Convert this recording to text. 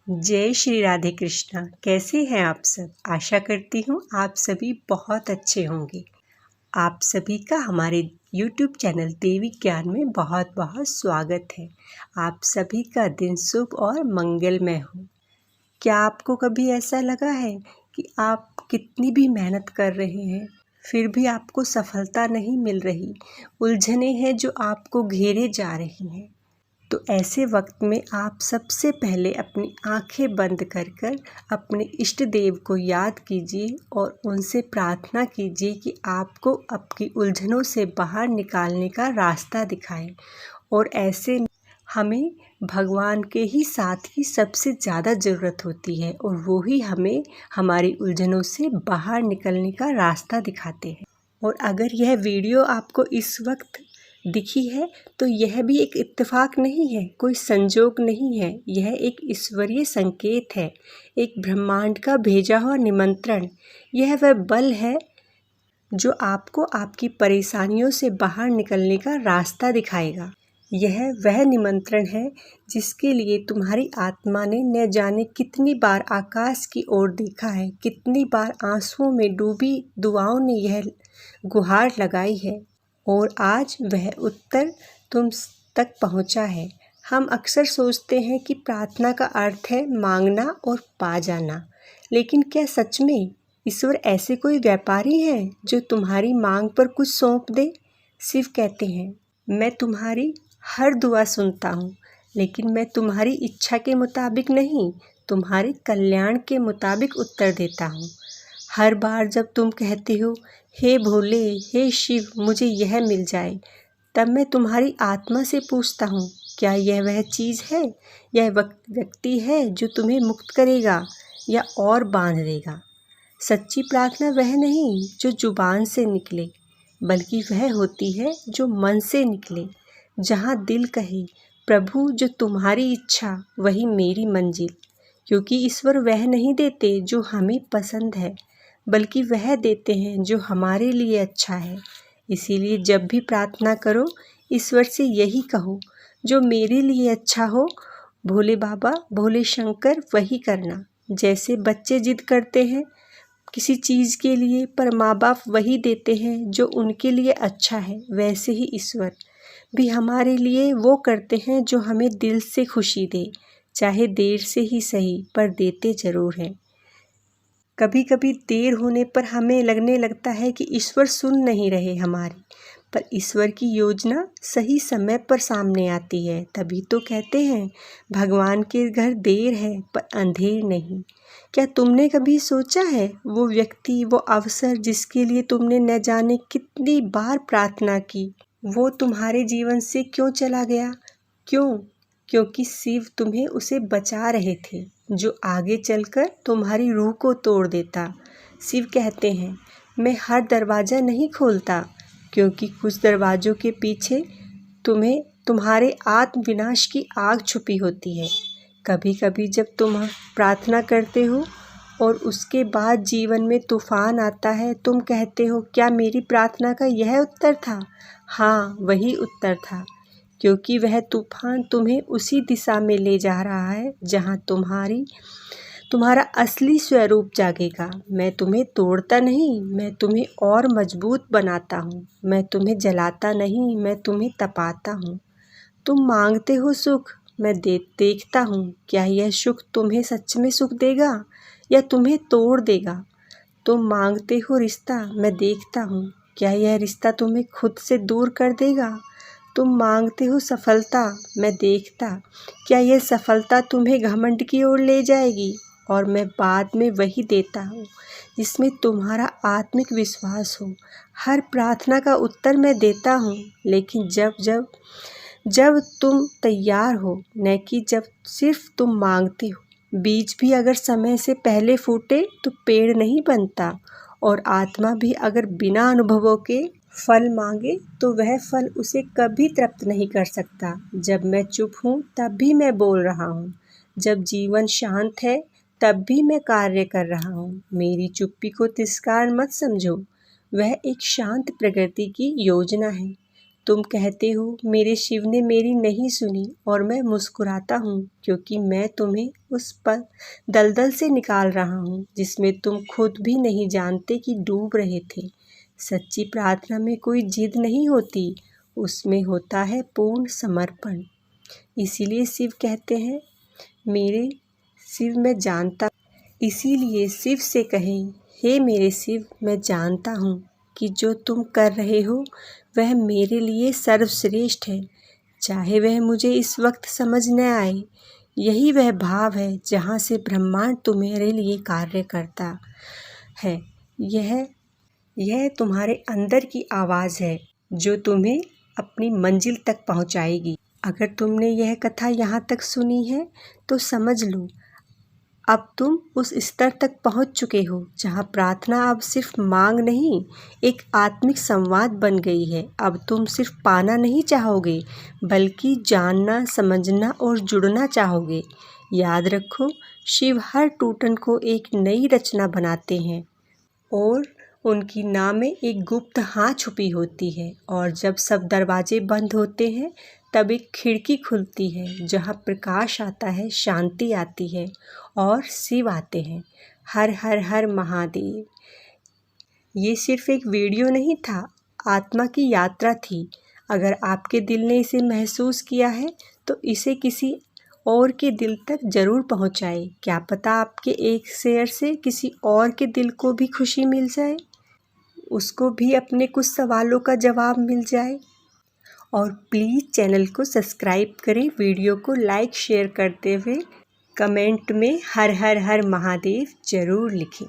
जय श्री राधे कृष्णा। कैसे हैं आप सब? आशा करती हूँ आप सभी बहुत अच्छे होंगे। आप सभी का हमारे YouTube चैनल देवी ज्ञान में बहुत बहुत स्वागत है। आप सभी का दिन शुभ और मंगलमय हो। क्या आपको कभी ऐसा लगा है कि आप कितनी भी मेहनत कर रहे हैं फिर भी आपको सफलता नहीं मिल रही, उलझने हैं जो आपको घेरे जा रही हैं? तो ऐसे वक्त में आप सबसे पहले अपनी आंखें बंद कर कर अपने इष्ट देव को याद कीजिए और उनसे प्रार्थना कीजिए कि आपको आपकी उलझनों से बाहर निकालने का रास्ता दिखाएं। और ऐसे में हमें भगवान के ही साथ ही सबसे ज़्यादा ज़रूरत होती है और वो ही हमें हमारी उलझनों से बाहर निकलने का रास्ता दिखाते हैं। और अगर यह वीडियो आपको इस वक्त दिखी है तो यह भी एक इत्तेफाक नहीं है, कोई संजोग नहीं है। यह एक ईश्वरीय संकेत है, एक ब्रह्मांड का भेजा हुआ निमंत्रण। यह वह बल है जो आपको आपकी परेशानियों से बाहर निकलने का रास्ता दिखाएगा। यह वह निमंत्रण है जिसके लिए तुम्हारी आत्मा ने न जाने कितनी बार आकाश की ओर देखा है, कितनी बार आंसुओं में डूबी दुआओं ने यह गुहार लगाई है और आज वह उत्तर तुम तक पहुंचा है। हम अक्सर सोचते हैं कि प्रार्थना का अर्थ है मांगना और पा जाना, लेकिन क्या सच में ईश्वर ऐसे कोई व्यापारी है जो तुम्हारी मांग पर कुछ सौंप दे? शिव कहते हैं, मैं तुम्हारी हर दुआ सुनता हूँ, लेकिन मैं तुम्हारी इच्छा के मुताबिक नहीं, तुम्हारे कल्याण के मुताबिक उत्तर देता हूँ। हर बार जब तुम कहते हो, हे भोले, हे शिव, मुझे यह मिल जाए, तब मैं तुम्हारी आत्मा से पूछता हूँ, क्या यह वह चीज़ है, यह व्यक्ति है जो तुम्हें मुक्त करेगा या और बांध देगा? सच्ची प्रार्थना वह नहीं जो जुबान से निकले, बल्कि वह होती है जो मन से निकले, जहाँ दिल कहे, प्रभु जो तुम्हारी इच्छा वही मेरी मंजिल। क्योंकि ईश्वर वह नहीं देते जो हमें पसंद है, बल्कि वह देते हैं जो हमारे लिए अच्छा है। इसीलिए जब भी प्रार्थना करो, ईश्वर से यही कहो, जो मेरे लिए अच्छा हो, भोले बाबा, भोले शंकर, वही करना। जैसे बच्चे जिद करते हैं किसी चीज़ के लिए, पर माँ बाप वही देते हैं जो उनके लिए अच्छा है, वैसे ही ईश्वर भी हमारे लिए वो करते हैं जो हमें दिल से खुशी दे, चाहे देर से ही सही, पर देते ज़रूर हैं। कभी कभी देर होने पर हमें लगने लगता है कि ईश्वर सुन नहीं रहे हमारी, पर ईश्वर की योजना सही समय पर सामने आती है। तभी तो कहते हैं भगवान के घर देर है पर अंधेर नहीं। क्या तुमने कभी सोचा है वो व्यक्ति, वो अवसर जिसके लिए तुमने न जाने कितनी बार प्रार्थना की, वो तुम्हारे जीवन से क्यों चला गया? क्यों? क्योंकि शिव तुम्हें उसे बचा रहे थे, जो आगे चलकर तुम्हारी रूह को तोड़ देता। शिव कहते हैं, मैं हर दरवाज़ा नहीं खोलता, क्योंकि कुछ दरवाज़ों के पीछे तुम्हारे आत्म विनाश की आग छुपी होती है। कभी कभी जब तुम प्रार्थना करते हो और उसके बाद जीवन में तूफान आता है, तुम कहते हो, क्या मेरी प्रार्थना का यह उत्तर था? हाँ, वही उत्तर था, क्योंकि वह तूफान तुम्हें उसी दिशा में ले जा रहा है जहाँ तुम्हारा असली स्वरूप जागेगा। मैं तुम्हें तोड़ता नहीं, मैं तुम्हें और मजबूत बनाता हूँ। मैं तुम्हें जलाता नहीं, मैं तुम्हें तपाता हूँ। तुम मांगते हो सुख, मैं देखता हूँ, क्या यह सुख तुम्हें सच में सुख देगा या तुम्हें तोड़ देगा? तुम मांगते हो रिश्ता, मैं देखता हूँ, क्या यह रिश्ता तुम्हें खुद से दूर कर देगा? तुम मांगते हो सफलता, मैं देखता, क्या यह सफलता तुम्हें घमंड की ओर ले जाएगी? और मैं बाद में वही देता हूँ जिसमें तुम्हारा आत्मिक विश्वास हो। हर प्रार्थना का उत्तर मैं देता हूँ, लेकिन जब तुम तैयार हो, न कि जब सिर्फ तुम मांगते हो। बीज भी अगर समय से पहले फूटे तो पेड़ नहीं बनता, और आत्मा भी अगर बिना अनुभवों के फल मांगे तो वह फल उसे कभी तृप्त नहीं कर सकता। जब मैं चुप हूँ तब भी मैं बोल रहा हूँ, जब जीवन शांत है तब भी मैं कार्य कर रहा हूँ। मेरी चुप्पी को तिरस्कार मत समझो, वह एक शांत प्रकृति की योजना है। तुम कहते हो मेरे शिव ने मेरी नहीं सुनी और मैं मुस्कुराता हूँ क्योंकि मैं तुम्हें उस पर दलदल से निकाल रहा हूँ जिसमें तुम खुद भी नहीं जानते कि डूब रहे थे। सच्ची प्रार्थना में कोई जिद नहीं होती, उसमें होता है पूर्ण समर्पण। इसीलिए शिव कहते हैं मेरे शिव मैं जानता इसीलिए शिव से कहें हे मेरे शिव मैं जानता हूँ कि जो तुम कर रहे हो वह मेरे लिए सर्वश्रेष्ठ है, चाहे वह मुझे इस वक्त समझ न आए। यही वह भाव है जहाँ से ब्रह्मांड तुम्हारे लिए कार्य करता है। यह तुम्हारे अंदर की आवाज़ है जो तुम्हें अपनी मंजिल तक पहुँचाएगी। अगर तुमने यह कथा यहाँ तक सुनी है तो समझ लो अब तुम उस स्तर तक पहुंच चुके हो जहां प्रार्थना अब सिर्फ मांग नहीं, एक आत्मिक संवाद बन गई है। अब तुम सिर्फ पाना नहीं चाहोगे बल्कि जानना, समझना और जुड़ना चाहोगे। याद रखो, शिव हर टूटन को एक नई रचना बनाते हैं और उनकी नाव में एक गुप्त हाँ छुपी होती है। और जब सब दरवाजे बंद होते हैं तब एक खिड़की खुलती है जहाँ प्रकाश आता है, शांति आती है और शिव आते हैं। हर हर हर महादेव। ये सिर्फ एक वीडियो नहीं था, आत्मा की यात्रा थी। अगर आपके दिल ने इसे महसूस किया है तो इसे किसी और के दिल तक ज़रूर पहुँचाए। क्या पता आपके एक शेयर से किसी और के दिल को भी खुशी मिल जाए, उसको भी अपने कुछ सवालों का जवाब मिल जाए। और प्लीज़ चैनल को सब्सक्राइब करें, वीडियो को लाइक शेयर करते हुए कमेंट में हर हर हर महादेव ज़रूर लिखें।